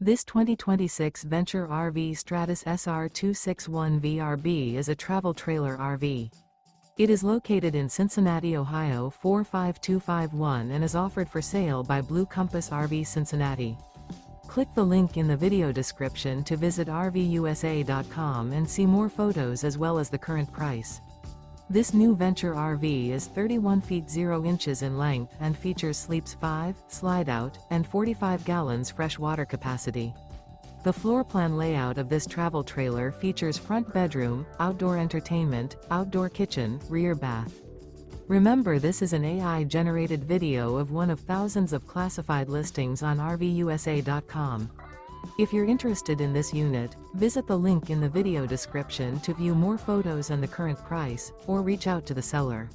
This 2026 Venture RV Stratus SR261VRB is a travel trailer RV. It is located in Cincinnati, Ohio 45251 and is offered for sale by Blue Compass RV Cincinnati. Click the link in the video description to visit RVUSA.com and see more photos as well as the current price. This new Venture RV is 31 feet 0 inches in length and features sleeps 5, slide-out, and 45 gallons fresh water capacity. The floor plan layout of this travel trailer features front bedroom, outdoor entertainment, outdoor kitchen, rear bath. Remember, this is an AI-generated video of one of thousands of classified listings on RVUSA.com. If you're interested in this unit, visit the link in the video description to view more photos and the current price, or reach out to the seller.